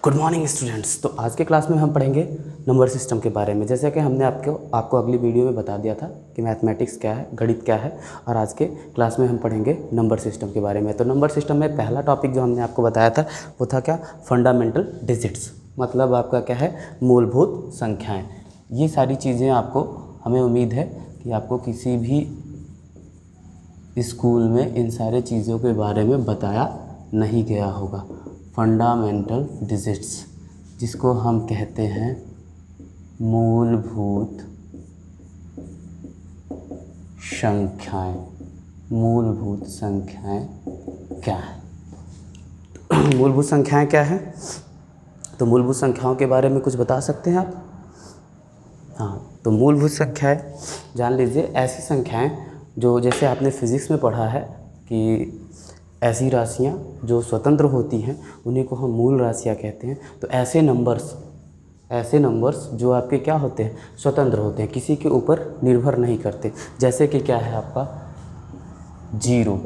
Good morning students. तो आज के क्लास में हम पढ़ेंगे नंबर सिस्टम के बारे में। जैसे कि हमने आपको अगली वीडियो में बता दिया था कि मैथमेटिक्स क्या है, गणित क्या है, और आज के क्लास में हम पढ़ेंगे नंबर सिस्टम के बारे में। तो नंबर सिस्टम में पहला टॉपिक जो हमने आपको बताया था वो था क्या, फंडामेंटल डिजिट्स, मतलब आपका क्या है, मूलभूत संख्याएँ। ये सारी चीज़ें आपको, हमें उम्मीद है कि आपको किसी भी स्कूल में इन सारे चीज़ों के बारे में बताया नहीं गया होगा। फंडामेंटल डिजिट्स, जिसको हम कहते हैं मूलभूत संख्याएं। मूलभूत संख्याएं क्या है? मूलभूत संख्याएं क्या है? तो मूलभूत संख्याओं के बारे में कुछ बता सकते हैं आप? हाँ, तो मूलभूत संख्याएं जान लीजिए, ऐसी संख्याएं जो, जैसे आपने फिज़िक्स में पढ़ा है कि ऐसी राशियाँ जो स्वतंत्र होती हैं उन्हीं को हम मूल राशियाँ कहते हैं। तो ऐसे नंबर्स जो आपके क्या होते हैं, स्वतंत्र होते हैं, किसी के ऊपर निर्भर नहीं करते। जैसे कि क्या है आपका 0,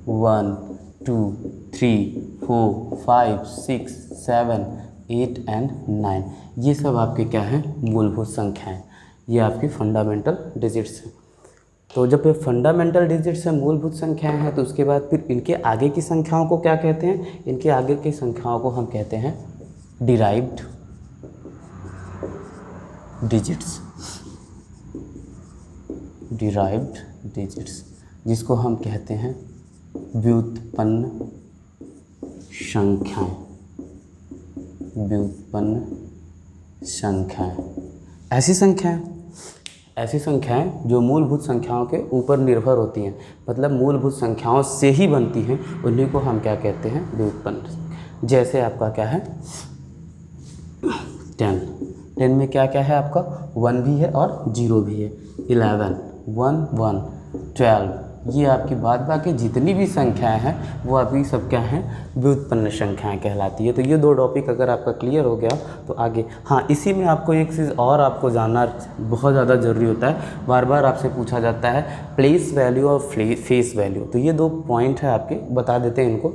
1, 2, 3, 4, 5, 6, 7, 8 एंड 9, ये सब आपके क्या हैं, मूलभूत संख्याएं। ये आपकी फंडामेंटल डिजिट्स हैं। तो जब ये फंडामेंटल डिजिट्स हैं, मूलभूत संख्याएं हैं, तो उसके बाद फिर इनके आगे की संख्याओं को क्या कहते हैं? इनके आगे की संख्याओं को हम कहते हैं डिराइव्ड डिजिट्स। डिराइव्ड डिजिट्स, जिसको हम कहते हैं व्युत्पन्न संख्याएं। व्युत्पन्न संख्याएं ऐसी संख्याएं जो मूलभूत संख्याओं के ऊपर निर्भर होती हैं, मतलब मूलभूत संख्याओं से ही बनती हैं, उन्हीं को हम क्या कहते हैं, व्युत्पन्न। जैसे आपका क्या है 10 में क्या क्या है आपका, 1 भी है और 0 भी है। 11, 1, 1, 12, ये आपकी बाद बाकी जितनी भी संख्याएं हैं वो अभी सब क्या हैं, व्युत्पन्न संख्याएं कहलाती है। तो ये दो टॉपिक अगर आपका क्लियर हो गया तो आगे, हाँ, इसी में आपको एक चीज़ और आपको जानना बहुत ज़्यादा ज़रूरी होता है। बार बार आपसे पूछा जाता है प्लेस वैल्यू और फेस वैल्यू। तो ये दो पॉइंट है आपके, बता देते हैं इनको।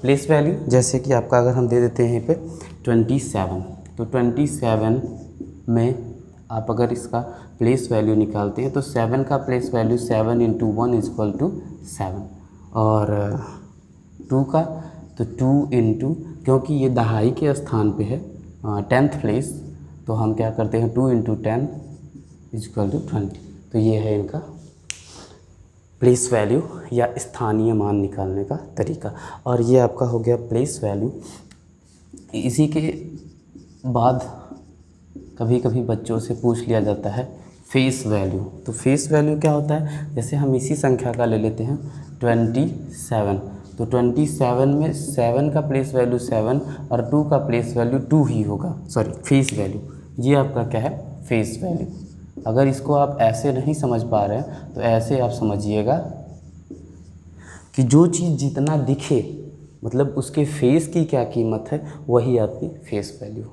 प्लेस वैल्यू, जैसे कि आपका अगर हम दे देते हैं यहाँ पे 27, तो 27 में आप अगर इसका प्लेस वैल्यू निकालते हैं तो 7 का प्लेस वैल्यू 7 × 1 = 7, और 2 का तो 2 × क्योंकि ये दहाई के स्थान पे है, 10th प्लेस, तो हम क्या करते हैं 2 × 10 = 20। तो ये है इनका प्लेस वैल्यू या स्थानीय मान निकालने का तरीका। और ये आपका हो गया प्लेस वैल्यू। इसी के बाद कभी कभी बच्चों से पूछ लिया जाता है फेस वैल्यू। तो फेस वैल्यू क्या होता है? जैसे हम इसी संख्या का ले लेते हैं 27, तो 27 में 7 का प्लेस वैल्यू 7 और 2 का प्लेस वैल्यू 2 ही होगा, सॉरी फेस वैल्यू। ये आपका क्या है, फेस वैल्यू। अगर इसको आप ऐसे नहीं समझ पा रहे हैं तो ऐसे आप समझिएगा कि जो चीज़ जितना दिखे, मतलब उसके फेस की क्या कीमत है, वही आपकी फेस वैल्यू।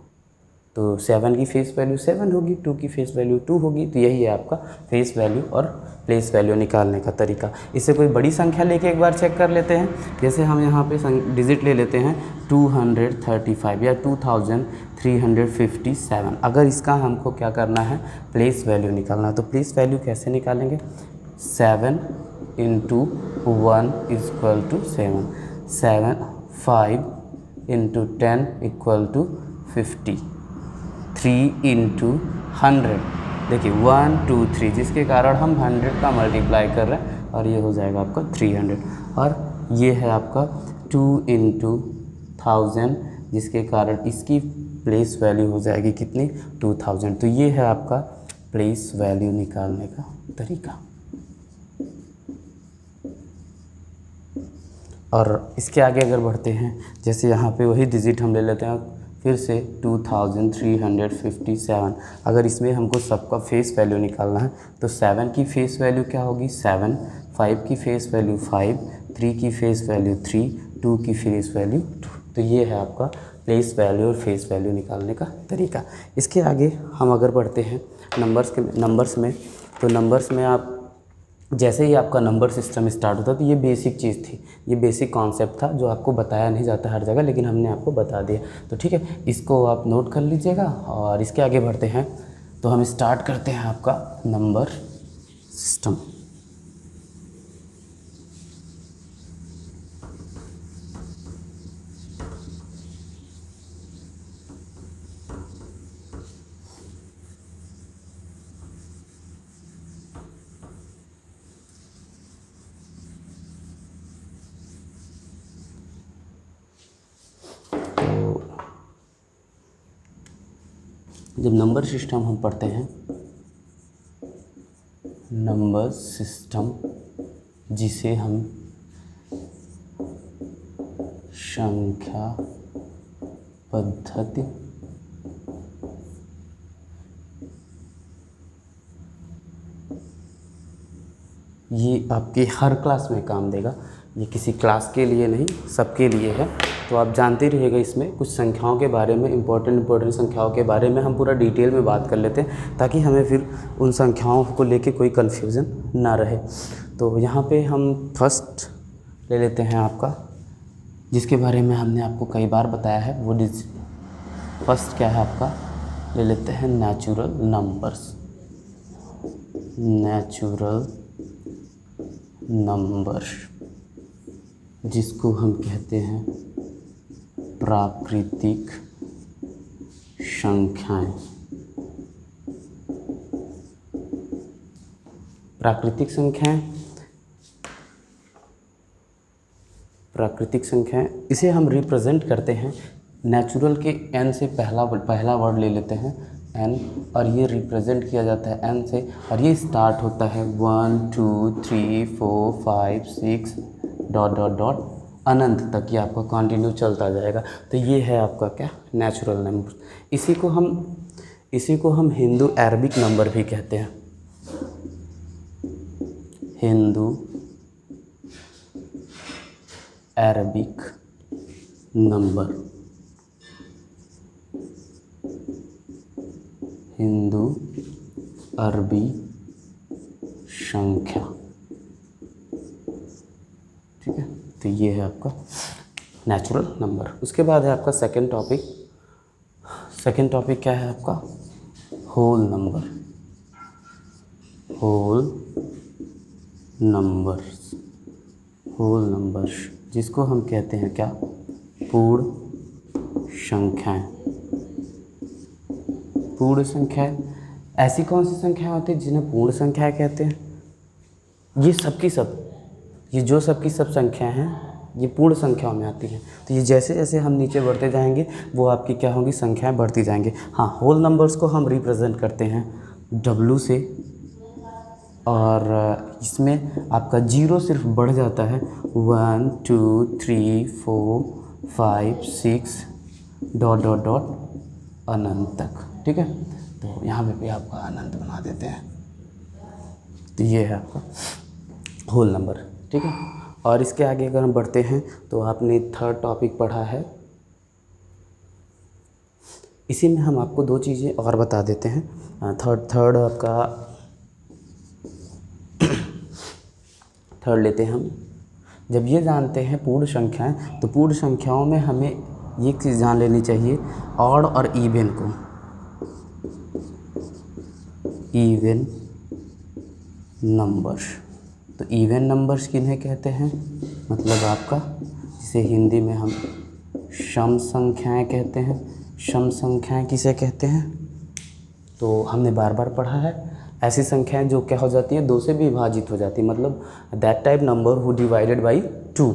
तो 7 की फेस वैल्यू 7 होगी, 2 की फेस वैल्यू 2 होगी। तो यही है आपका फेस वैल्यू और प्लेस वैल्यू निकालने का तरीका। इससे कोई बड़ी संख्या लेके एक बार चेक कर लेते हैं। जैसे हम यहाँ पे डिजिट ले लेते हैं 235 या 2357। अगर इसका हमको क्या करना है, प्लेस वैल्यू निकालना है, तो प्लेस वैल्यू कैसे निकालेंगे? 7 × 1 = 7, 7, 5 × 10 = 50, 3 × 100, देखिए 1, 2, 3, जिसके कारण हम 100 का मल्टीप्लाई कर रहे हैं, और ये हो जाएगा आपका 300। और ये है आपका 2 × 1000, जिसके कारण इसकी प्लेस वैल्यू हो जाएगी कितनी, 2000। तो ये है आपका प्लेस वैल्यू निकालने का तरीका। और इसके आगे अगर बढ़ते हैं, जैसे यहाँ पे वही डिजिट हम ले लेते हैं फिर से 2357। अगर इसमें हमको सबका फेस वैल्यू निकालना है तो 7 की फेस वैल्यू क्या होगी, 7, 5 की फेस वैल्यू 5, 3 की फेस वैल्यू 3, 2 की फेस वैल्यू 2। तो ये है आपका प्लेस वैल्यू और फेस वैल्यू निकालने का तरीका। इसके आगे हम अगर बढ़ते हैं नंबर्स में, तो नंबर्स में आप जैसे ही आपका नंबर सिस्टम स्टार्ट होता तो ये बेसिक चीज़ थी, ये बेसिक कॉन्सेप्ट था जो आपको बताया नहीं जाता हर जगह, लेकिन हमने आपको बता दिया। तो ठीक है, इसको आप नोट कर लीजिएगा और इसके आगे बढ़ते हैं। तो हम स्टार्ट करते हैं आपका नंबर सिस्टम। जब नंबर सिस्टम हम पढ़ते हैं, नंबर सिस्टम जिसे हम संख्या पद्धति ये आपके हर क्लास में काम देगा, ये किसी क्लास के लिए नहीं, सबके लिए है। तो आप जानते रहिएगा, इसमें कुछ संख्याओं के बारे में, इम्पोर्टेंट संख्याओं के बारे में हम पूरा डिटेल में बात कर लेते हैं, ताकि हमें फिर उन संख्याओं को लेके कोई कन्फ्यूज़न ना रहे। तो यहाँ पे हम फर्स्ट ले लेते हैं आपका, जिसके बारे में हमने आपको कई बार बताया है, वो फर्स्ट क्या है आपका, ले लेते हैं नेचुरल नंबर्स। नेचुरल नंबर जिसको हम कहते हैं प्राकृतिक संख्याएं। प्राकृतिक संख्याएं इसे हम रिप्रेजेंट करते हैं, नेचुरल के n से पहला वर्ड ले लेते हैं n, और ये रिप्रेजेंट किया जाता है n से, और ये स्टार्ट होता है 1 2 3 4 5 6 डॉट डॉट डॉट अनंत तक, ये आपका कंटिन्यू चलता जाएगा। तो ये है आपका क्या, नेचुरल नंबर। इसी को हम हिंदू अरबिक नंबर भी कहते हैं, हिंदू अरबिक नंबर, हिंदू अरबी संख्या। ठीक है, तो ये है आपका नेचुरल नंबर। उसके बाद है आपका सेकंड टॉपिक क्या है आपका, होल नंबर। होल नंबर्स जिसको हम कहते हैं क्या, पूर्ण संख्याएं। ऐसी कौन सी संख्याएं होती हैं जिन्हें पूर्ण संख्याएं कहते हैं? ये सबकी सब, ये जो सबकी सब संख्याएं हैं ये पूर्ण संख्याओं में आती हैं। तो ये जैसे जैसे हम नीचे बढ़ते जाएंगे वो आपकी क्या होंगी, संख्याएं बढ़ती जाएंगी। हाँ, होल नंबर्स को हम रिप्रेजेंट करते हैं W से, और इसमें आपका जीरो सिर्फ बढ़ जाता है 1 2 3 4 5 6 डॉट डॉट डॉट अनंत तक। ठीक है, तो यहाँ पे भी आपका अनंत बना देते हैं। तो ये है आपका होल नंबर। ठीक है, और इसके आगे अगर हम बढ़ते हैं तो आपने थर्ड टॉपिक पढ़ा है, इसी में हम आपको दो चीज़ें और बता देते हैं। थर्ड आपका थर्ड लेते हैं हम। जब ये जानते हैं पूर्ण संख्याएं, तो पूर्ण संख्याओं में हमें ये चीज़ जान लेनी चाहिए, ऑड और इवन को। इवन नंबर्स, तो इवन नंबर्स किन्हें कहते हैं, मतलब आपका जिसे हिंदी में हम सम संख्याएं कहते हैं। सम संख्याएं किसे कहते हैं, तो हमने बार बार पढ़ा है, ऐसी संख्याएं जो क्या हो जाती हैं, 2 से भी विभाजित हो जाती है, मतलब that type number who divided by 2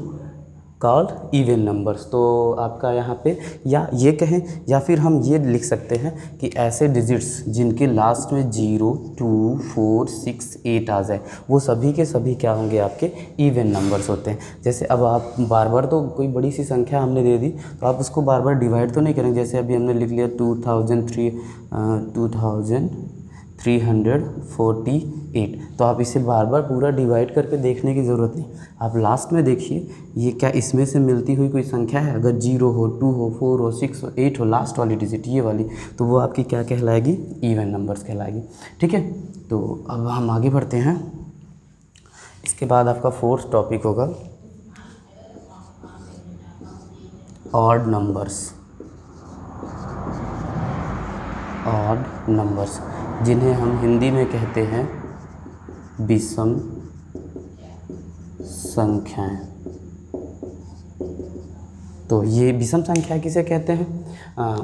called even numbers. तो आपका यहाँ पे या ये कहें, या फिर हम ये लिख सकते हैं कि ऐसे डिजिट्स जिनके लास्ट में 0 2 4 6 8 आ जाए, वो सभी के सभी क्या होंगे, आपके इवन नंबर्स होते हैं। जैसे अब आप बार बार तो कोई बड़ी सी संख्या हमने दे दी तो आप उसको बार बार डिवाइड तो नहीं करेंगे। जैसे अभी हमने लिख लिया 2348, तो आप इसे बार बार पूरा डिवाइड करके देखने की ज़रूरत नहीं। आप लास्ट में देखिए ये क्या इसमें से मिलती हुई कोई संख्या है, अगर 0 हो 2 हो 4 हो 6 हो 8 हो, लास्ट वाली डिजिट ये वाली, तो वो आपकी क्या कहलाएगी, इवन नंबर्स कहलाएगी। ठीक है, तो अब हम आगे बढ़ते हैं। इसके बाद आपका फोर्थ टॉपिक होगा ऑड नंबर्स। ऑड नंबर्स जिन्हें हम हिंदी में कहते हैं विषम संख्याएं। तो ये विषम संख्या किसे कहते हैं?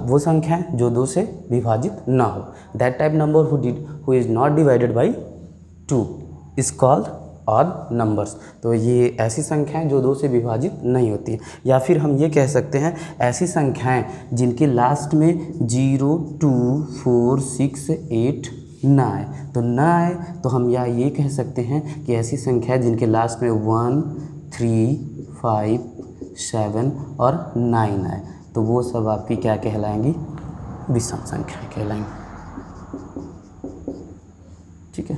वो संख्याएं जो 2 से विभाजित ना हो। That type number who is not divided by 2 is called odd numbers. तो ये ऐसी संख्याएं जो 2 से विभाजित नहीं होती है। या फिर हम ये कह सकते हैं ऐसी संख्याएं जिनके लास्ट में 0, 2, 4, 6, 8 ना आए। तो ना आए तो हम ये कह सकते हैं कि ऐसी संख्या जिनके लास्ट में 1, 3, 5, 7 और 9 आए, तो वो सब आपकी क्या कहलाएंगी? विषम संख्याएं कहलाएंगी। ठीक है,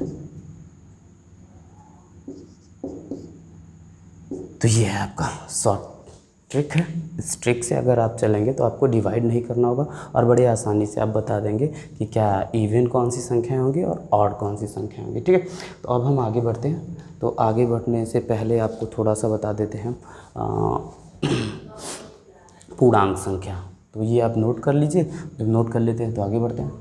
तो ये है आपका शॉर्ट ट्रिक है। इस ट्रिक से अगर आप चलेंगे तो आपको डिवाइड नहीं करना होगा और बड़े आसानी से आप बता देंगे कि क्या इवन कौन सी संख्याएं होंगी और ऑड कौन सी संख्याएं होंगी। ठीक है, तो अब हम आगे बढ़ते हैं। तो आगे बढ़ने से पहले आपको थोड़ा सा बता देते हैं पूर्णांक संख्या। तो ये आप नोट कर लीजिए। जब नोट कर लेते हैं तो आगे बढ़ते हैं।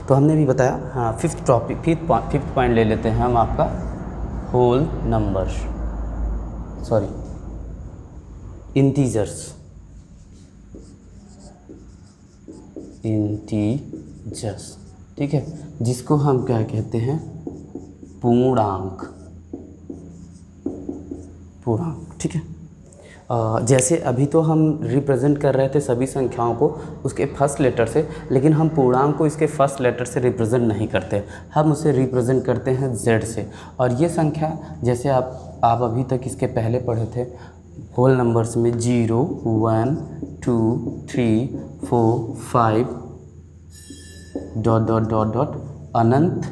तो हमने भी बताया। हाँ, फिफ्थ पॉइंट ले लेते हैं हम आपका होल नंबर, सॉरी इंटीजर्स। ठीक है, जिसको हम क्या कहते हैं? पूर्णांक। ठीक है, जैसे अभी तो हम रिप्रेजेंट कर रहे थे सभी संख्याओं को उसके फर्स्ट लेटर से, लेकिन हम पूर्णांक को इसके फर्स्ट लेटर से रिप्रेजेंट नहीं करते, हम उसे रिप्रेजेंट करते हैं जेड से। और ये संख्या जैसे आप अभी तक इसके पहले पढ़े थे होल नंबर्स में 0, 1, 2, 3, 4, 5 ... अनंत।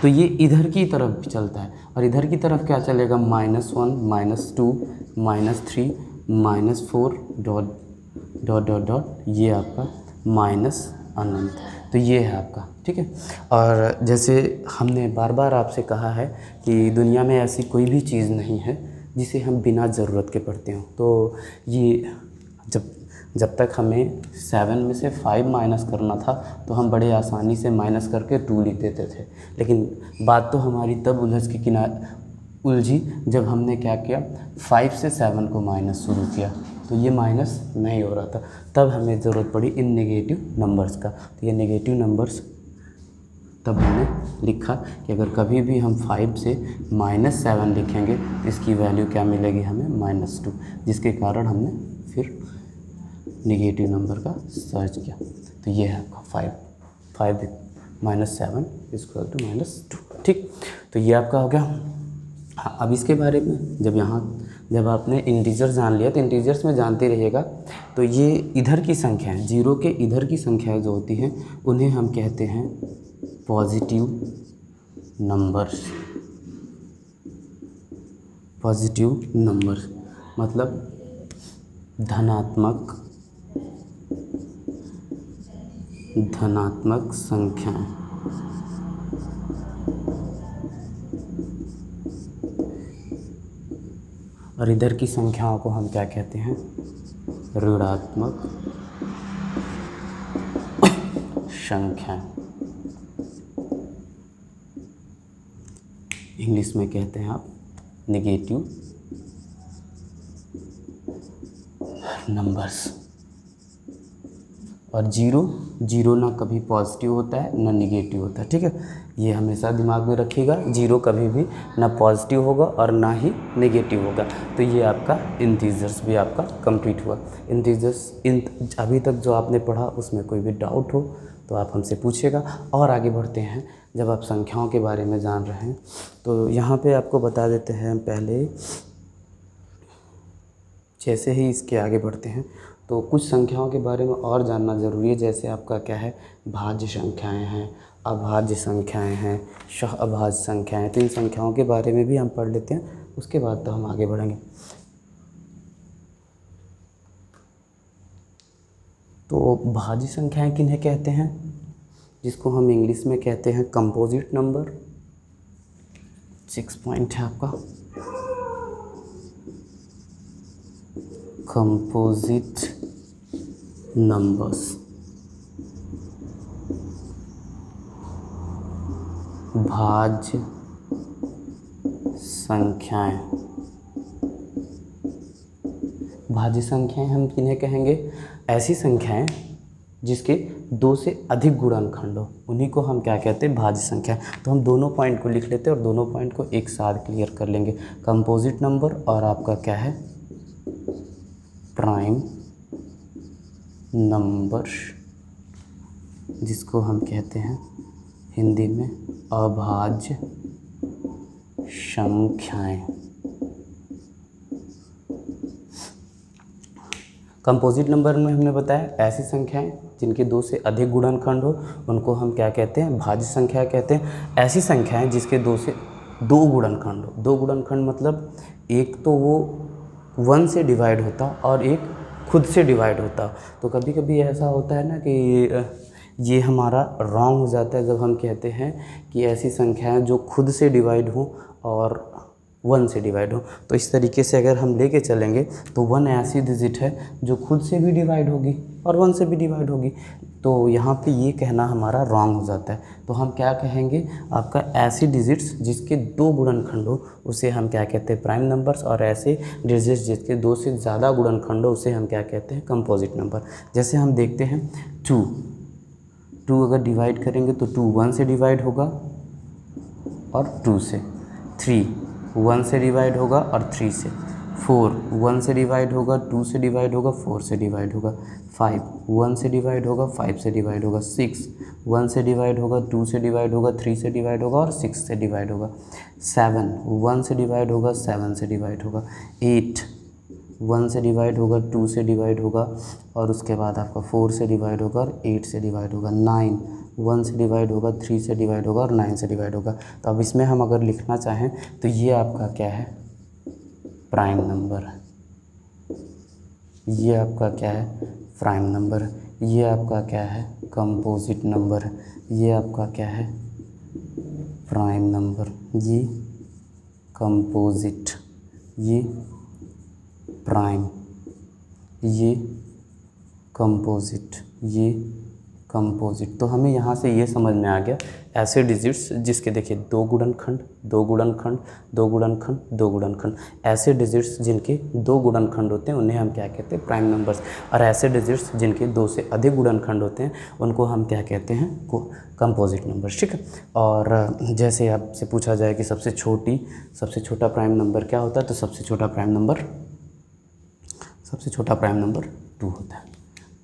तो ये इधर की तरफ भी चलता है और इधर की तरफ क्या चलेगा? -1, -2, -3, -4 ... ये आपका माइनस अनंत। तो ये है आपका। ठीक है, और जैसे हमने बार बार आपसे कहा है कि दुनिया में ऐसी कोई भी चीज़ नहीं है जिसे हम बिना ज़रूरत के पढ़ते हों। तो ये जब तक हमें 7 में से 5 माइनस करना था तो हम बड़े आसानी से माइनस करके 2 लिख देते थे। लेकिन बात तो हमारी तब उलझी जब हमने क्या किया, 5 से 7 को माइनस शुरू किया तो ये माइनस नहीं हो रहा था। तब हमें ज़रूरत पड़ी इन नेगेटिव नंबर्स का। तो ये नेगेटिव नंबर्स तब हमने लिखा कि अगर कभी भी हम 5 से -7 लिखेंगे तो इसकी वैल्यू क्या मिलेगी हमें? -2, जिसके कारण हमने फिर नेगेटिव नंबर का सर्च किया। तो ये है आपका 5 -7 = -2। ठीक, तो ये आपका हो गया। हाँ, अब इसके बारे में जब आपने इंटीजर जान लिया तो इंटीजर्स में जानते रहिएगा। तो ये इधर की संख्याएं, 0 के इधर की संख्याएं जो होती हैं उन्हें हम कहते हैं पॉजिटिव नंबर्स। मतलब धनात्मक संख्याएं। और इधर की संख्याओं को हम क्या कहते हैं? ऋणात्मक संख्याएं। इंग्लिश में कहते हैं आप नेगेटिव नंबर्स। और जीरो, जीरो ना कभी पॉजिटिव होता है ना निगेटिव होता है, ठीक है। ये हमेशा दिमाग में रखिएगा, जीरो कभी भी ना पॉजिटिव होगा और ना ही नेगेटिव होगा। तो ये आपका इंटीजर्स भी आपका कंप्लीट हुआ। इंटीजर्स अभी तक जो आपने पढ़ा उसमें कोई भी डाउट हो तो आप हमसे पूछिएगा। और आगे बढ़ते हैं, जब आप संख्याओं के बारे में जान रहे हैं तो यहाँ पे आपको बता देते हैं पहले, जैसे ही इसके आगे बढ़ते हैं तो कुछ संख्याओं के बारे में और जानना ज़रूरी है। जैसे आपका क्या है, भाज्य संख्याएं हैं, अभाज्य संख्याएं हैं, सहअभाज्य संख्याएं। तो इन संख्याओं के बारे में भी हम पढ़ लेते हैं, उसके बाद तो हम आगे बढ़ेंगे। तो भाज्य संख्याएं किन्हें कहते हैं, जिसको हम इंग्लिश में कहते हैं कंपोजिट नंबर। 6 पॉइंट है आपका, कंपोजिट नंबर्स। भाज्य संख्याएं, भाज्य संख्याएं हम किन्हें कहेंगे, ऐसी संख्याएं जिसके 2 से अधिक गुणनखंड हो, उन्हीं को हम क्या कहते हैं, भाज्य संख्या। तो हम दोनों पॉइंट को लिख लेते हैं और दोनों पॉइंट को एक साथ क्लियर कर लेंगे। कंपोजिट नंबर और आपका क्या है, प्राइम नंबर, जिसको हम कहते हैं हिंदी में अभाज्य संख्याएं। कंपोजिट नंबर में हमने बताया ऐसी संख्याएं जिनके 2 से अधिक गुणनखंड हो, उनको हम क्या कहते हैं, भाज्य संख्या कहते हैं। ऐसी संख्याएं जिसके 2 से 2 गुणनखंड हो, 2 गुणनखंड मतलब एक तो वो 1 से डिवाइड होता और एक खुद से डिवाइड होता। तो कभी कभी ऐसा होता है ना कि ये हमारा रॉन्ग हो जाता है जब हम कहते हैं कि ऐसी संख्याएं जो खुद से डिवाइड हों और 1 से डिवाइड हो। तो इस तरीके से अगर हम लेके चलेंगे तो 1 ऐसी डिजिट है जो खुद से भी डिवाइड होगी और 1 से भी डिवाइड होगी। तो यहाँ पे ये कहना हमारा रॉन्ग हो जाता है। तो हम क्या कहेंगे, आपका ऐसी डिजिट्स जिसके 2 गुणनखंड हो उसे हम क्या कहते हैं, प्राइम नंबर्स। और ऐसे डिजिट्स जिसके 2 से ज़्यादा गुणनखंड हो उसे हम क्या कहते हैं, कंपोजिट नंबर। जैसे हम देखते हैं 2 अगर डिवाइड करेंगे तो 2 1 से डिवाइड होगा और 2 से। 3 1 से डिवाइड होगा और 3 से। 4 1 से डिवाइड होगा, 2 से डिवाइड होगा, 4 से डिवाइड होगा। 5 1 से डिवाइड होगा, 5 से डिवाइड होगा। 6 1 से डिवाइड होगा, 2 से डिवाइड होगा, 3 से डिवाइड होगा और 6 से डिवाइड होगा। 7 1 से डिवाइड होगा, 7 से डिवाइड होगा। 8 1 से डिवाइड होगा, 2 से डिवाइड होगा और उसके बाद आपका 4 से डिवाइड होगा और 8 से डिवाइड होगा। 9 1 से डिवाइड होगा, 3 से डिवाइड होगा और 9 से डिवाइड होगा। तो अब इसमें हम अगर लिखना चाहें तो ये आपका क्या है, प्राइम नंबर है। ये आपका क्या है, प्राइम नंबर है। ये आपका क्या है, कंपोजिट नंबर है। ये आपका क्या है, प्राइम नंबर, ये कंपोजिट, ये प्राइम, ये कंपोजिट, ये कंपोजिट। तो हमें यहाँ से ये समझ में आ गया ऐसे डिजिट्स जिसके देखिए 2 गुणनखंड, 2 गुणनखंड, 2 गुणनखंड, 2 गुणनखंड। ऐसे डिजिट्स जिनके 2 गुणनखंड होते हैं उन्हें हम क्या कहते हैं, प्राइम नंबर्स। और ऐसे डिजिट्स जिनके 2 से अधिक गुणनखंड होते हैं उनको हम क्या कहते हैं, कंपोजिट नंबर्स, ठीक है। और जैसे आपसे पूछा जाए कि सबसे छोटा प्राइम नंबर क्या होता है, तो सबसे छोटा प्राइम नंबर 2 होता है।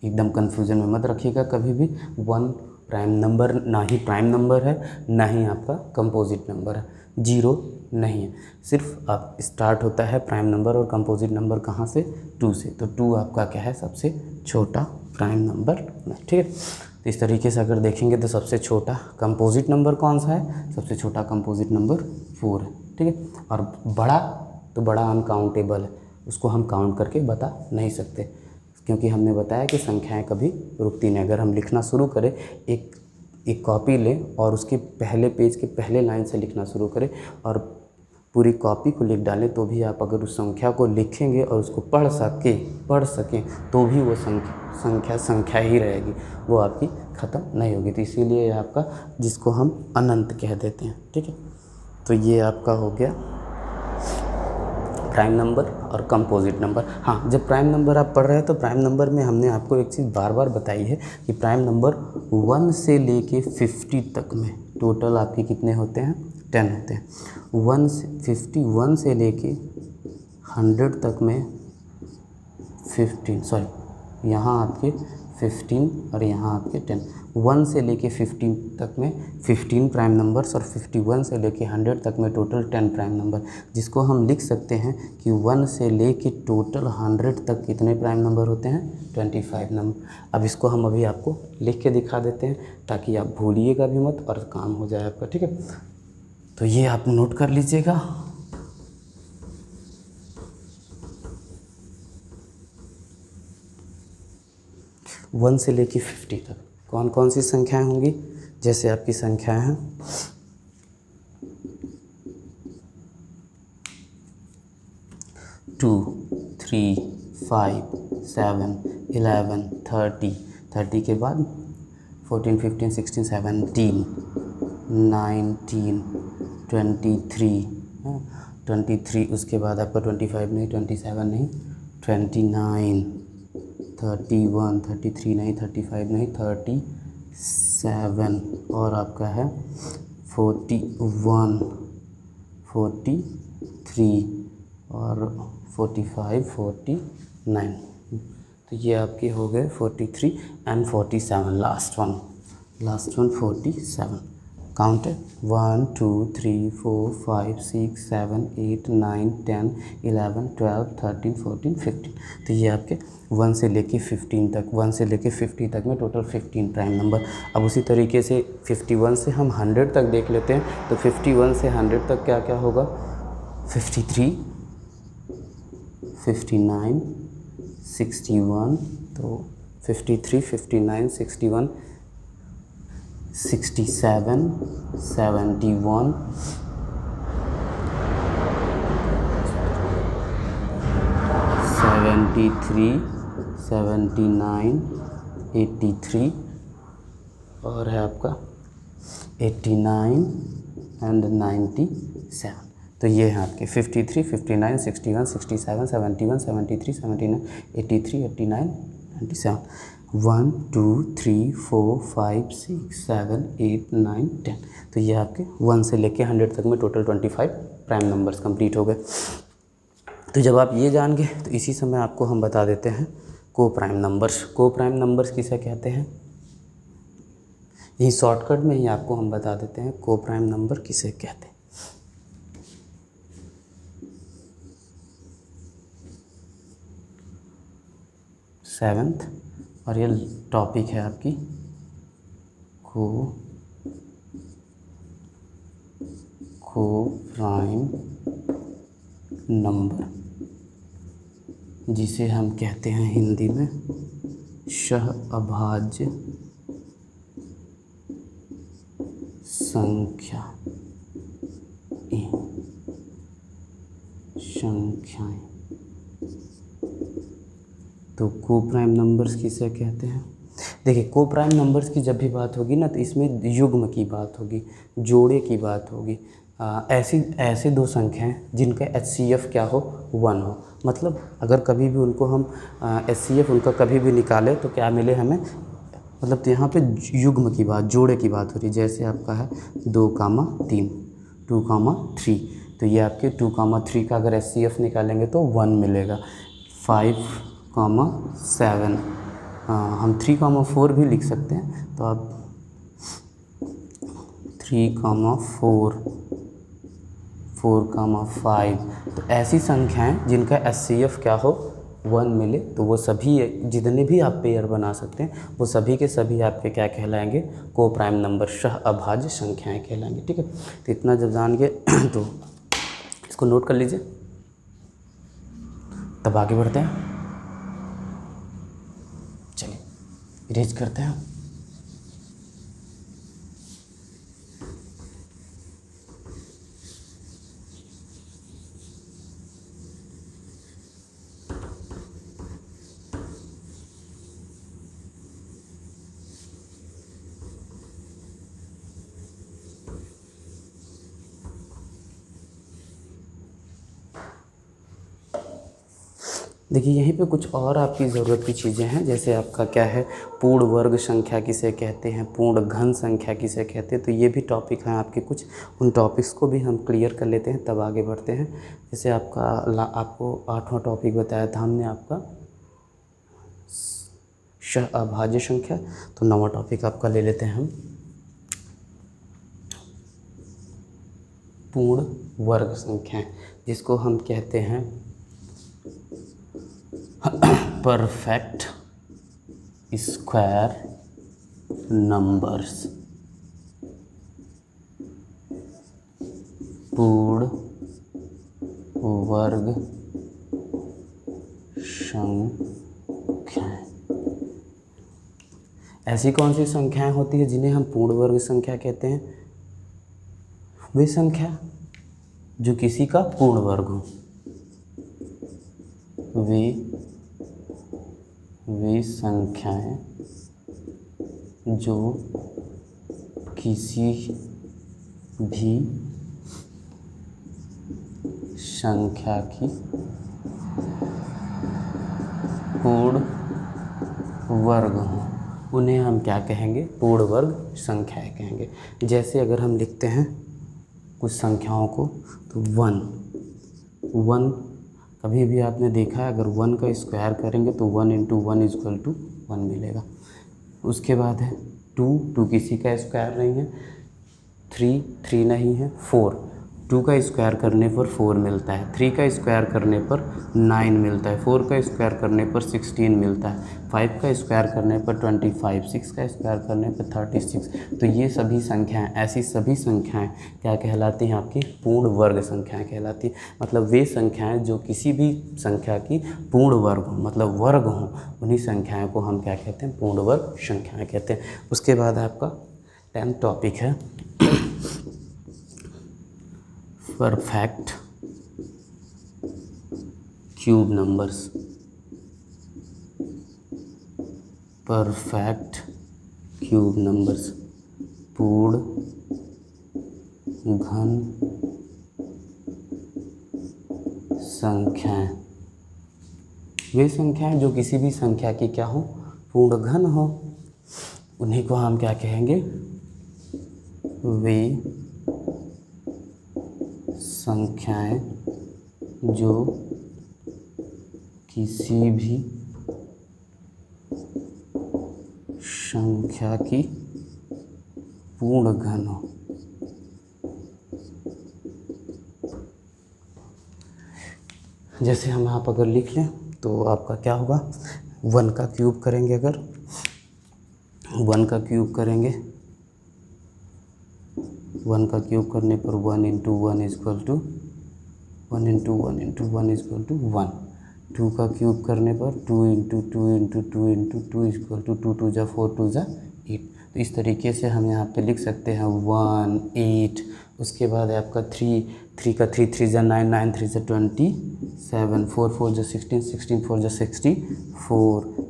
एकदम कन्फ्यूजन में मत रखिएगा कभी भी। 1 प्राइम नंबर ना ही प्राइम नंबर है, ना ही आपका कंपोजिट नंबर है। 0 नहीं है, सिर्फ आप स्टार्ट होता है प्राइम नंबर और कंपोजिट नंबर कहाँ से, 2 से। तो 2 आपका क्या है, सबसे छोटा प्राइम नंबर, ठीक है। तो इस तरीके से अगर देखेंगे तो सबसे छोटा कंपोजिट नंबर कौन सा है, सबसे छोटा कंपोजिट नंबर 4 है, ठीक है। और बड़ा अनकाउंटेबल है, उसको हम काउंट करके बता नहीं सकते, क्योंकि हमने बताया कि संख्याएं कभी रुकती नहीं। अगर हम लिखना शुरू करें, एक कॉपी लें और उसके पहले पेज के पहले लाइन से लिखना शुरू करें और पूरी कॉपी को लिख डालें, तो भी आप अगर उस संख्या को लिखेंगे और उसको पढ़ सकें तो भी वो संख्या ही रहेगी, वो आपकी ख़त्म नहीं होगी। तो इसीलिए आपका, जिसको हम अनंत कह देते हैं, ठीक है। तो ये आपका हो गया प्राइम नंबर और कंपोजिट नंबर। हाँ, जब प्राइम नंबर आप पढ़ रहे हैं तो प्राइम नंबर में हमने आपको एक चीज़ बार बार बताई है कि प्राइम नंबर 1 से लेके 50 तक में टोटल आपके कितने होते हैं, 10 होते हैं। 1 से 51 से लेके 100 तक में 15, सॉरी यहाँ आपके 15 और यहाँ आपके 10। 1 से लेके 15 तक में 15 प्राइम नंबर्स और 51 से लेके 100 तक में टोटल 10 प्राइम नंबर, जिसको हम लिख सकते हैं कि 1 से लेके टोटल 100 तक कितने प्राइम नंबर होते हैं, 25 नंबर। अब इसको हम अभी आपको लिख के दिखा देते हैं ताकि आप भूलिएगा भी मत और काम हो जाए आपका, ठीक है। तो ये आप नोट कर लीजिएगा। वन से लेके 50 तक कौन कौन सी संख्याएं होंगी, जैसे आपकी संख्याएं हैं 2, 3, 5, 7, 11, 30, 30 के बाद 14, 15, 16, 17, 19, 23, 23, उसके बाद आपका 25 नहीं, 27 नहीं, 29, 31, 33 नहीं, 35 नहीं, 37 और आपका है 41, 43 और 45, 49। तो ये आपके हो गए 43 एंड 47, लास्ट वन 47। काउंट है 1, 2, 3, 4, 5, 6, 7, 8, 9, 10, 11, 12, 13, 14, 15। तो ये आपके 1 से लेके 15 तक, 1 से लेके 50 तक में टोटल 15 प्राइम नंबर। अब उसी तरीके से 51 से हम 100 तक देख लेते हैं। तो 51 से 100 तक क्या क्या होगा, 53, 59, 61, तो 53, 59, 61, 67, 71, 73, 79, 83 और है आपका 89 एंड 97। तो ये हैं आपके 53, 59, 61, 67, 71, 73, 79, 83, 89, 97। 1, 2, 3, 4, 5, 6, 7, 8, 9, 10। तो ये आपके 1 से लेके 100 तक में टोटल 25 प्राइम नंबर्स कंप्लीट हो गए। तो जब आप ये जान गए तो इसी समय आपको हम बता देते हैं को प्राइम नंबर्स। को प्राइम नंबर्स किसे कहते हैं, यही शॉर्टकट में ही आपको हम बता देते हैं को प्राइम नंबर किसे कहते हैं। सेवेंथ और ये टॉपिक है आपकी को प्राइम नंबर, जिसे हम कहते हैं हिंदी में सहअभाज्य संख्याएं। तो को प्राइम नंबर्स किसे कहते हैं, देखिए को प्राइम नंबर्स की जब भी बात होगी ना तो इसमें युग्म की बात होगी, जोड़े की बात होगी। ऐसे दो संख्याएं जिनका HCF क्या हो, 1 हो। मतलब अगर कभी भी उनको हम HCF उनका कभी भी निकाले तो क्या मिले हमें, मतलब तो यहाँ पे युग्म की बात, जोड़े की बात हो रही है। जैसे आपका है 2,3, 2,3, तो ये आपके 2,3 का अगर HCF निकालेंगे तो 1 मिलेगा। 5,7, हम 3,4 भी लिख सकते हैं, तो आप 3,4, 4,5। तो ऐसी संख्याएं जिनका HCF क्या हो, 1 मिले, तो वो सभी जितने भी आप पेयर बना सकते हैं वो सभी के सभी आपके क्या कहलाएंगे, को प्राइम नंबर, सहअभाज्य संख्याएं कहलाएंगे। ठीक है, तो इतना जब जान गए तो इसको नोट कर लीजिए। तब आगे बढ़ते हैं, चलिए इरेज करते हैं। देखिए यहीं पे कुछ और आपकी ज़रूरत की चीज़ें हैं, जैसे आपका क्या है पूर्ण वर्ग संख्या किसे कहते हैं, पूर्ण घन संख्या किसे कहते हैं, तो ये भी टॉपिक हैं आपके कुछ, उन टॉपिक्स को भी हम क्लियर कर लेते हैं तब आगे बढ़ते हैं। जैसे आपको 8वां टॉपिक बताया था हमने आपका अभाज्य संख्या, तो 9वां टॉपिक आपका ले लेते हैं हम पूर्ण वर्ग संख्याएं, जिसको हम कहते हैं परफेक्ट स्क्वायर नंबर्स, पूर्ण वर्ग संख्याएं। ऐसी कौन सी संख्याएं होती है जिन्हें हम पूर्ण वर्ग संख्या कहते हैं? वे संख्या जो किसी का पूर्ण वर्ग हो, वे संख्याएं जो किसी भी संख्या की पूर्ण वर्ग हो, उन्हें हम क्या कहेंगे? पूर्ण वर्ग संख्याएं कहेंगे। जैसे अगर हम लिखते हैं कुछ संख्याओं को, तो 1 कभी भी आपने देखा है अगर 1 का स्क्वायर करेंगे तो 1 × 1 = 1 मिलेगा। उसके बाद है 2 किसी का स्क्वायर नहीं है, 3 नहीं है, 2 का स्क्वायर करने पर 4 मिलता है, 3 का स्क्वायर करने पर 9 मिलता है, 4 का स्क्वायर करने पर 16 मिलता है, 5 का स्क्वायर करने पर 25, 6 का स्क्वायर करने पर 36। तो ये सभी संख्याएं, ऐसी सभी संख्याएं क्या कहलाती हैं? आपकी पूर्ण वर्ग संख्याएं कहलाती हैं। मतलब वे संख्याएं जो किसी भी संख्या की पूर्ण वर्ग हो, मतलब वर्ग हो, उन्हीं संख्याओं को हम क्या कहते हैं? पूर्ण वर्ग संख्याएं कहते हैं। उसके बाद आपका 10th टॉपिक है perfect cube numbers, perfect cube numbers, पूर्ण घन संख्याएं। वे संख्याएं जो किसी भी संख्या की क्या हो? पूर्ण घन हो, उन्हीं को हम क्या कहेंगे? वे संख्याएं जो किसी भी संख्या की पूर्ण घन हो। जैसे हम आप अगर लिख लें तो आपका क्या होगा? 1 का क्यूब करेंगे, अगर 1 का क्यूब करेंगे, 1 का क्यूब करने पर 1 × 1 = 1 2 का क्यूब करने पर 2 × 2 × 2 × 2 = 2 2 × 4 2 = 8। तो इस तरीके से हम यहाँ पे लिख सकते हैं 1 8। उसके बाद है आपका 3 का 3 3 × 9 9 3 × 27 4 4 × 16 16 4 × 64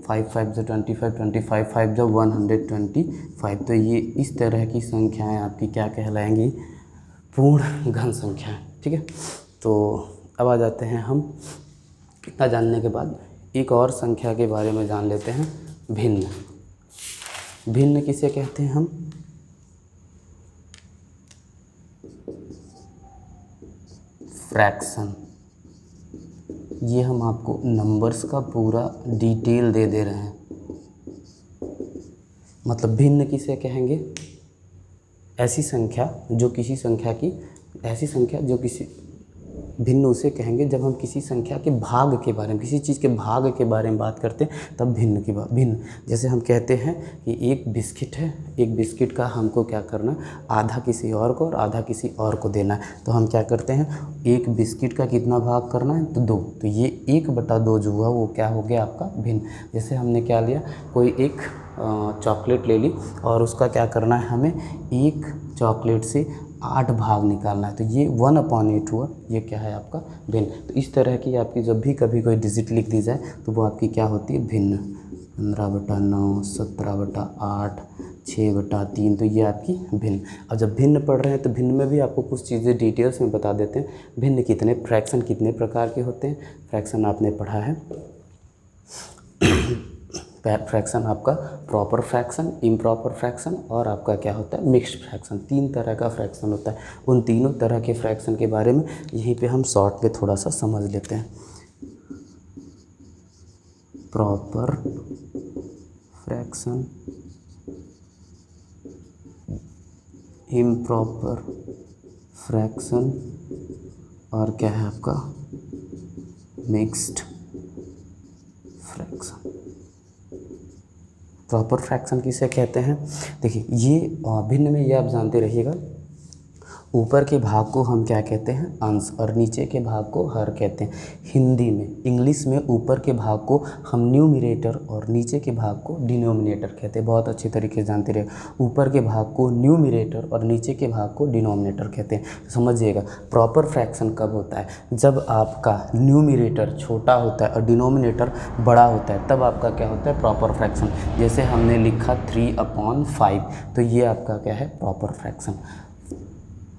5 5 × 25 25 5 × 125। तो ये इस तरह की संख्याएं आपकी क्या कहलाएंगी? पूर्ण घन संख्याएं। ठीक है, तो अब आ जाते हैं हम इतना जानने के बाद एक और संख्या के बारे में जान लेते हैं, भिन्न। भिन्न किसे कहते हैं हम? फ्रैक्शन। ये हम आपको नंबर्स का पूरा डिटेल दे रहे हैं। मतलब भिन्न किसे कहेंगे? ऐसी संख्या जो किसी संख्या की, ऐसी संख्या जो किसी, भिन्न उसे कहेंगे जब हम किसी संख्या के भाग के बारे में, किसी चीज़ के भाग के बारे में बात करते हैं तब भिन्न की बात। भिन्न जैसे हम कहते हैं कि एक बिस्किट है, एक बिस्किट का हमको क्या करना, आधा किसी और को और आधा किसी और को देना है। तो हम क्या करते हैं, एक बिस्किट का कितना भाग करना है? तो 2। तो ये 1/2 जो हुआ वो क्या हो गया आपका? भिन्न। जैसे हमने क्या लिया, कोई एक चॉकलेट ले ली और उसका क्या करना है, हमें एक चॉकलेट से 8 भाग निकालना है, तो ये 1/8 हुआ, ये क्या है आपका? भिन्न। तो इस तरह की आपकी जब भी कभी कोई डिजिट लिख दी जाए तो वो आपकी क्या होती है? भिन्न। 15/9 17/8 6/3, तो ये आपकी भिन्न। अब जब भिन्न पढ़ रहे हैं तो भिन्न में भी आपको कुछ चीज़ें डिटेल्स में बता देते हैं। भिन्न कितने फ्रैक्शन कितने प्रकार के होते हैं? फ्रैक्शन आपने पढ़ा है फ्रैक्शन आपका प्रॉपर फ्रैक्शन, इम्प्रॉपर फ्रैक्शन और आपका क्या होता है मिक्स्ड फ्रैक्शन। 3 तरह का फ्रैक्शन होता है। उन तीनों तरह के फ्रैक्शन के बारे में यहीं पे हम शॉर्ट में थोड़ा सा समझ लेते हैं। प्रॉपर फ्रैक्शन, इम्प्रॉपर फ्रैक्शन और क्या है आपका मिक्स्ड फ्रैक्शन। प्रॉपर फ्रैक्शन किसे कहते हैं? देखिए ये भिन्न में ये आप जानते रहिएगा, ऊपर के भाग को हम क्या कहते हैं अंश और नीचे के भाग को हर कहते हैं। हिंदी में, इंग्लिश में ऊपर के भाग को हम न्यूमरेटर और नीचे के भाग को डिनोमिनेटर कहते हैं। बहुत अच्छी तरीके से जानते रहे, ऊपर के भाग को न्यूमरेटर और नीचे के भाग को डिनोमिनेटर कहते हैं। समझिएगा प्रॉपर फ्रैक्शन कब होता है? जब आपका न्यूमरेटर छोटा होता है और डिनोमिनेटर बड़ा होता है, तब आपका क्या होता है प्रॉपर फ्रैक्शन। जैसे हमने लिखा 3/5, तो ये आपका क्या है प्रॉपर फ्रैक्शन।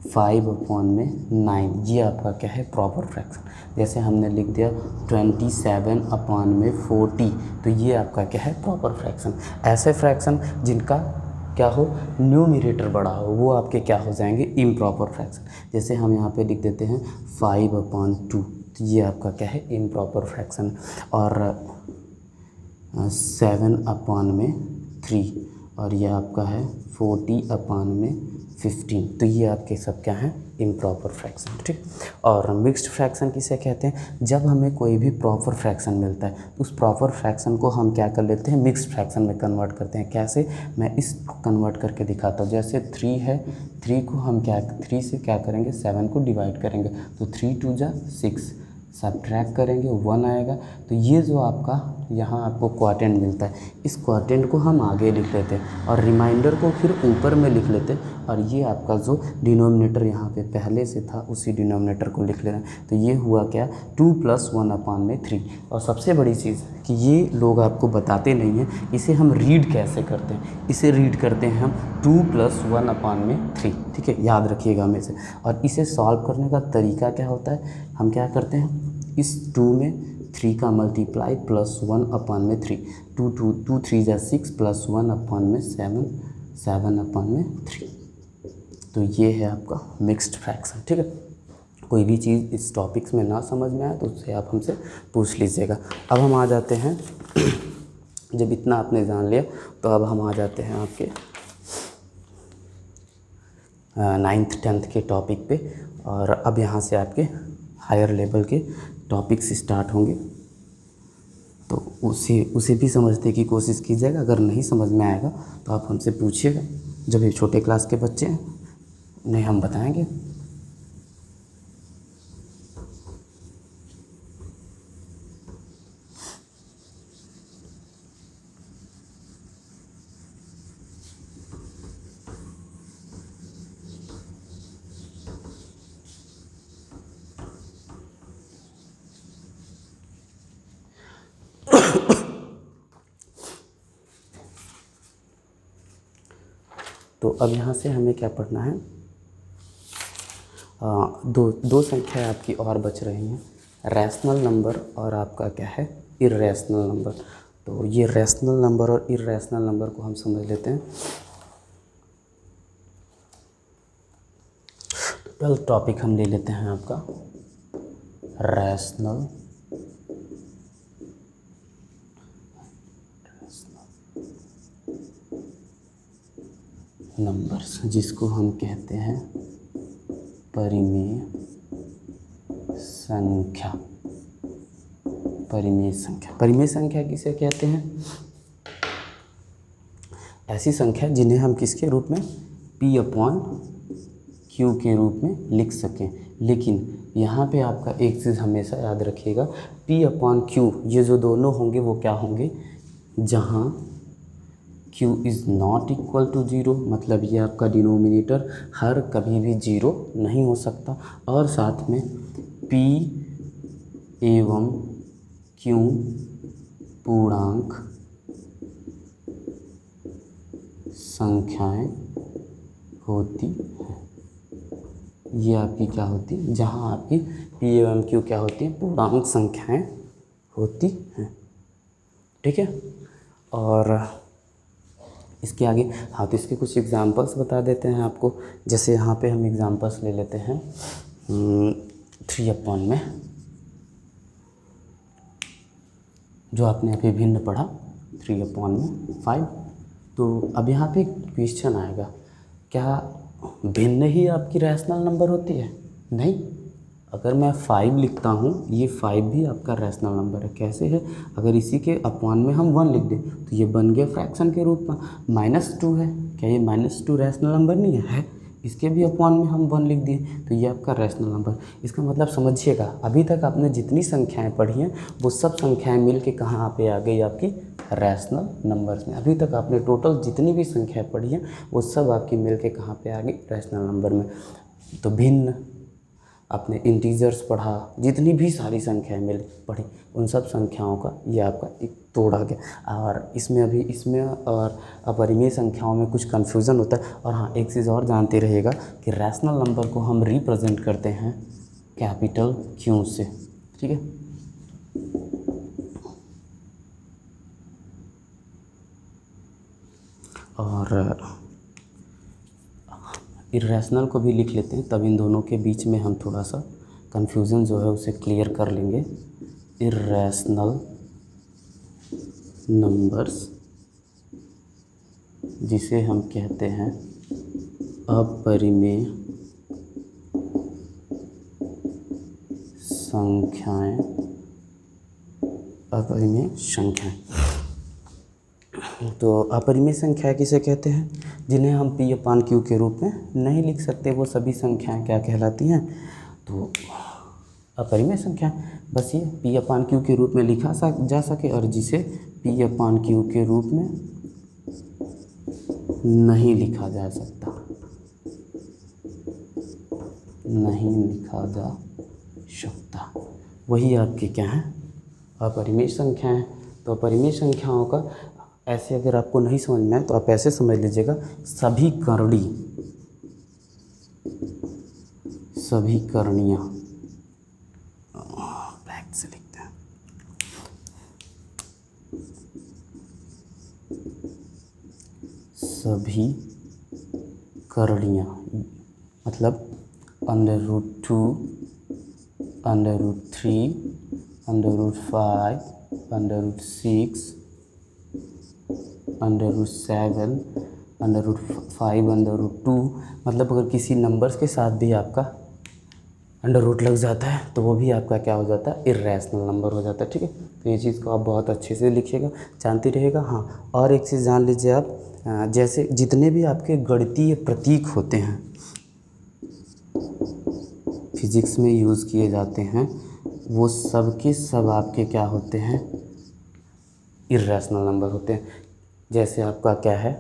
5/9, ये आपका क्या है प्रॉपर फ्रैक्शन। जैसे हमने लिख दिया 27/40, तो ये आपका क्या है प्रॉपर फ्रैक्शन। ऐसे फ्रैक्शन जिनका क्या हो न्यूमरेटर बड़ा हो, वो आपके क्या हो जाएंगे इम्प्रॉपर फ्रैक्शन। जैसे हम यहाँ पे लिख देते हैं 5/2, तो ये आपका क्या है इम्प्रॉपर फ्रैक्शन। और 7/3 और ये आपका है 40/15, तो ये आपके सब क्या हैं इम्प्रॉपर फ्रैक्शन। ठीक। और मिक्स्ड फ्रैक्शन किसे कहते हैं? जब हमें कोई भी प्रॉपर फ्रैक्शन मिलता है तो उस प्रॉपर फ्रैक्शन को हम क्या कर लेते हैं मिक्स्ड फ्रैक्शन में कन्वर्ट करते हैं। कैसे? मैं इस कन्वर्ट करके दिखाता हूँ। जैसे 3 है, 3 को हम क्या 3 से क्या करेंगे 7 को डिवाइड करेंगे, तो 3 2 जा 6, सब्ट्रैक्ट करेंगे 1 आएगा। तो ये जो आपका यहाँ आपको क्वाड्रेंट मिलता है, इस क्वाड्रेंट को हम आगे लिख लेते हैं और रिमाइंडर को फिर ऊपर में लिख लेते हैं। और ये आपका जो डिनोमिनेटर यहाँ पे पहले से था उसी डिनोमिनेटर को लिख लेना। तो ये हुआ क्या 2 + 1/3। और सबसे बड़ी चीज़ कि ये लोग आपको बताते नहीं हैं, इसे हम रीड कैसे करते हैं। इसे रीड करते हैं हम 2 + 1/3। ठीक है, याद रखिएगा हमेशा। और इसे सॉल्व करने का तरीका क्या होता है? हम क्या करते हैं इस 2 में 3 का मल्टीप्लाई प्लस 1/3, 2 3 जा 6 प्लस 1/7, 7/3। तो ये है आपका मिक्स्ड फ्रैक्शन। ठीक है, कोई भी चीज़ इस टॉपिक्स में ना समझ में आए तो उससे आप हमसे पूछ लीजिएगा। अब हम आ जाते हैं जब इतना आपने जान लिया तो अब हम आ जाते हैं आपके 9th 10th के टॉपिक पे। और अब यहाँ से आपके हायर लेवल के टॉपिक्स स्टार्ट होंगे, तो उसे भी समझने की कोशिश कीजिएगा। अगर नहीं समझ में आएगा तो आप हमसे पूछिएगा। जब ये छोटे क्लास के बच्चे हैं उन्हें हम बताएंगे। तो अब यहाँ से हमें क्या पढ़ना है? दो संख्या आपकी और बच रही हैं, रैशनल नंबर और आपका क्या है इर्रेशनल नंबर। तो ये रैशनल नंबर और इर्रेशनल नंबर को हम समझ लेते हैं। तो टॉपिक हम ले लेते हैं आपका रैशनल नंबर्स, जिसको हम कहते हैं परिमेय संख्या। परिमेय संख्या, परिमेय संख्या किसे कहते हैं? ऐसी संख्या जिन्हें हम किसके रूप में P/Q के रूप में लिख सकें। लेकिन यहाँ पे आपका एक चीज़ हमेशा याद रखिएगा, P/Q ये जो दोनों होंगे वो क्या होंगे, जहाँ Q is not equal to 0, मतलब ये आपका डिनोमिनेटर हर कभी भी 0 नहीं हो सकता। और साथ में P एवं Q पूर्णांक संख्याएं होती हैं। ये आपकी क्या होती है, जहाँ आपकी P एवं Q क्या होती है पूर्णांक संख्याएं होती हैं। ठीक है। और इसके आगे हाँ, तो इसके कुछ एग्जांपल्स बता देते हैं आपको। जैसे यहाँ पे हम एग्जांपल्स ले लेते हैं 3 में, जो आपने अभी भिन्न पढ़ा 3/5। तो अब यहाँ पे क्वेश्चन आएगा, क्या भिन्न ही आपकी रैशनल नंबर होती है? नहीं। अगर मैं 5 लिखता हूँ, ये 5 भी आपका रैशनल नंबर है। कैसे है? अगर इसी के अपॉन में हम 1 लिख दें तो ये बन गया फ्रैक्शन के रूप में। -2 है, क्या ये -2 रैशनल नंबर नहीं है? इसके भी अपॉन में हम 1 लिख दिए तो ये आपका रैशनल नंबर। इसका मतलब समझिएगा, अभी तक आपने जितनी संख्याएं पढ़ी हैं वो सब संख्याएं मिल के कहाँ पे आ गई? आपकी रैशनल नंबर्स में। अभी तक आपने टोटल जितनी भी संख्याएं पढ़ी हैं वो सब आपकी मिल के कहाँ पे आ गई? रैशनल नंबर में। तो भिन्न, आपने इंटीजर्स पढ़ा, जितनी भी सारी संख्याएं मिल पढ़ी, उन सब संख्याओं का ये आपका एक तोड़ा गया। और इसमें और अपरिमेय संख्याओं में कुछ कन्फ्यूज़न होता है। और हाँ, एक चीज़ और जानते रहिएगा कि रैशनल नंबर को हम रिप्रेजेंट करते हैं कैपिटल Q से, ठीक है। और इर्रेशनल को भी लिख लेते हैं, तब इन दोनों के बीच में हम थोड़ा सा कन्फ्यूज़न जो है उसे क्लियर कर लेंगे। इर्रेशनल नंबर्स, जिसे हम कहते हैं अपरिमेय संख्याएं, अपरिमेय संख्याएं। तो अपरिमेय संख्या किसे कहते हैं? जिन्हें हम P/Q के रूप में नहीं लिख सकते, वो सभी संख्याएं क्या कहलाती हैं? तो अपरिमेय संख्या। बस ये P/Q के रूप में लिखा जा सके, और जिसे P/Q के रूप में नहीं लिखा जा सकता, नहीं लिखा जा सकता, वही आपके क्या हैं? अपरिमेय संख्याएं। तो अपरिमेय संख्याओं का ऐसे अगर आपको नहीं समझ में आए तो आप ऐसे समझ लीजिएगा, सभी करणियाँ, बैक से लिखते हैं, सभी करणियाँ मतलब √2, √3, √5, √6, √7, √5, √2। मतलब अगर किसी नंबर्स के साथ भी आपका √ लग जाता है तो वो भी आपका क्या हो जाता है? इर्रेशनल नंबर हो जाता है, ठीक है। तो ये चीज़ को आप बहुत अच्छे से लिखिएगा, जानते रहिएगा। हाँ, और एक चीज़ जान लीजिए आप, जैसे जितने भी आपके गणितीय प्रतीक होते हैं, फिजिक्स में यूज़ किए जाते हैं, वो सब के सब आपके क्या होते हैं? इर्रेशनल नंबर होते हैं। जैसे आपका क्या है?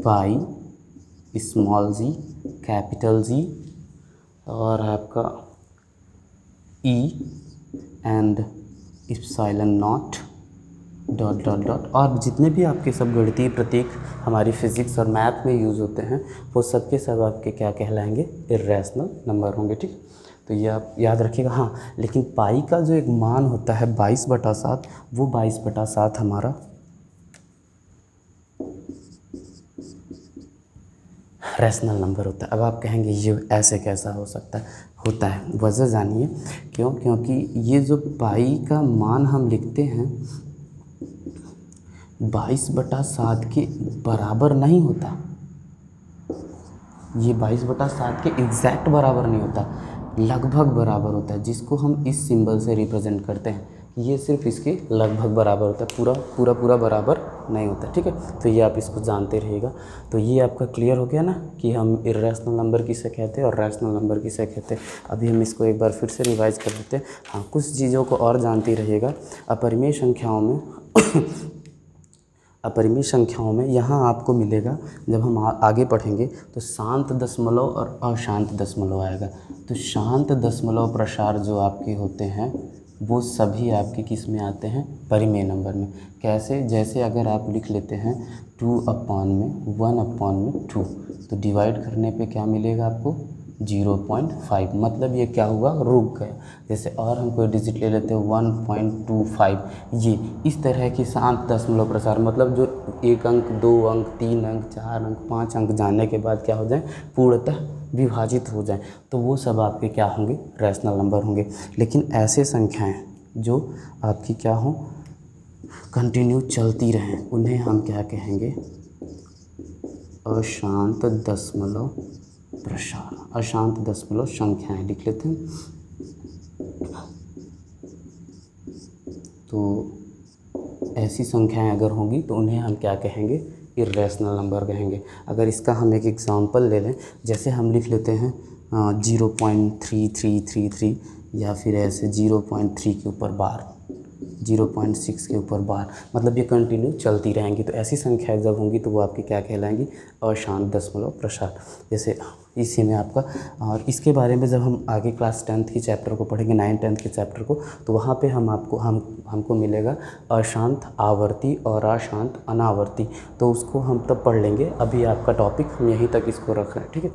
पाई, स्मॉल g, कैपिटल G, और आपका E and epsilon not dot dot dot. और जितने भी आपके सब गणितीय प्रतीक हमारी फिजिक्स और मैथ में यूज़ होते हैं, वो सब के सब आपके क्या कहलाएंगे? इर्रेशनल नंबर होंगे, ठीक। तो ये आप याद रखिएगा। हाँ, लेकिन पाई का जो एक मान होता है 22/7, वो 22/7 हमारा रैशनल नंबर होता है। अब आप कहेंगे ये ऐसे कैसा हो सकता है? होता है, वजह जानिए क्यों। क्योंकि ये जो पाई का मान हम लिखते हैं 22/7 के बराबर नहीं होता। ये 22/7 के एग्जैक्ट बराबर नहीं होता, लगभग बराबर होता है, जिसको हम इस सिंबल से रिप्रेजेंट करते हैं। ये सिर्फ इसके लगभग बराबर होता है, पूरा बराबर नहीं होता, ठीक है। तो ये आप इसको जानते रहिएगा। तो ये आपका क्लियर हो गया ना कि हम इर्रेशनल नंबर किसे कहते हैं और रैशनल नंबर किसे कहते हैं। अभी हम इसको एक बार फिर से रिवाइज कर देते हैं। हाँ, कुछ चीज़ों को और जानते रहिएगा। अपरिमेय संख्याओं में अपरिमेय संख्याओं में यहाँ आपको मिलेगा, जब हम आगे पढ़ेंगे तो शांत दशमलव और अशांत दशमलव आएगा। तो शांत दशमलव प्रसार जो आपके होते हैं वो सभी आपके किस में आते हैं? परिमेय नंबर में। कैसे? जैसे अगर आप लिख लेते हैं 2/1/2, तो डिवाइड करने पे क्या मिलेगा आपको? 0.5, मतलब ये क्या हुआ, रुक गया। जैसे और हम कोई डिजिट ले लेते हैं 1.25, ये इस तरह की शांत दशमलव प्रसार, मतलब जो 1 अंक 2 अंक 3 अंक 4 अंक 5 अंक जानने के बाद क्या हो जाए, पूर्णतः विभाजित हो जाए, तो वो सब आपके क्या होंगे, रैशनल नंबर होंगे। लेकिन ऐसे संख्याएं जो आपकी क्या हो, कंटिन्यू चलती रहें, उन्हें हम क्या कहेंगे, अशांत दशमलव प्रसार, अशांत दशमलव संख्याएं लिख लेते हैं। तो ऐसी संख्याएं अगर होंगी तो उन्हें हम क्या कहेंगे, इर्रेशनल नंबर कहेंगे। अगर इसका हम एक एग्जांपल ले लें, जैसे हम लिख लेते हैं 0.3333, या फिर ऐसे 0.3 के ऊपर बार, 0.6 के ऊपर बार, मतलब ये कंटिन्यू चलती रहेंगी। तो ऐसी संख्याएं जब होंगी तो वो आपकी क्या कहलाएंगी, अशांत दशमलव प्रसार। जैसे इसी में आपका, और इसके बारे में जब हम आगे क्लास 10th की चैप्टर को पढ़ेंगे, 9th-10th के चैप्टर को, तो वहाँ पे हमको मिलेगा अशांत आवर्ती और अशांत अनावर्ती, तो उसको हम तब पढ़ लेंगे। अभी आपका टॉपिक हम यहीं तक इसको रख रहे हैं, ठीक है।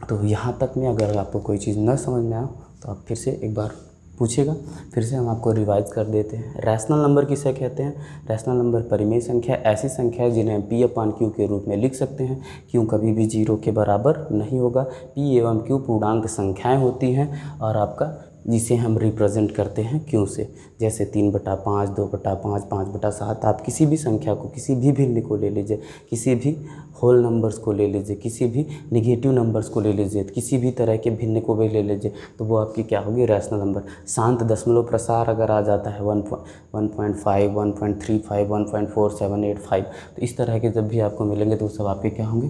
तो यहाँ तक में अगर आपको कोई चीज़ न समझ में आए तो आप फिर से एक बार पूछेगा, फिर से हम आपको रिवाइज कर देते हैं। रैशनल नंबर किसे कहते हैं? रैशनल नंबर परिमेय संख्या ऐसी संख्या है जिन्हें P/Q के रूप में लिख सकते हैं। Q कभी भी 0 के बराबर नहीं होगा। P एवं Q पूर्णांक संख्याएं होती हैं और आपका जिसे हम रिप्रेजेंट करते हैं Q से, जैसे 3/5, 2/5, 5/7। आप किसी भी संख्या को, किसी भी भिन्न को ले लीजिए, किसी भी होल नंबर्स को ले लीजिए, किसी भी निगेटिव नंबर्स को ले लीजिए, किसी भी तरह के भिन्न को भी ले लीजिए, तो वो आपकी क्या होगी, रैशनल नंबर। शांत दशमलव प्रसार अगर आ जाता है 1.5, 1.35, 1.4785, तो इस तरह के जब भी आपको मिलेंगे तो वो सब आपके क्या होंगे,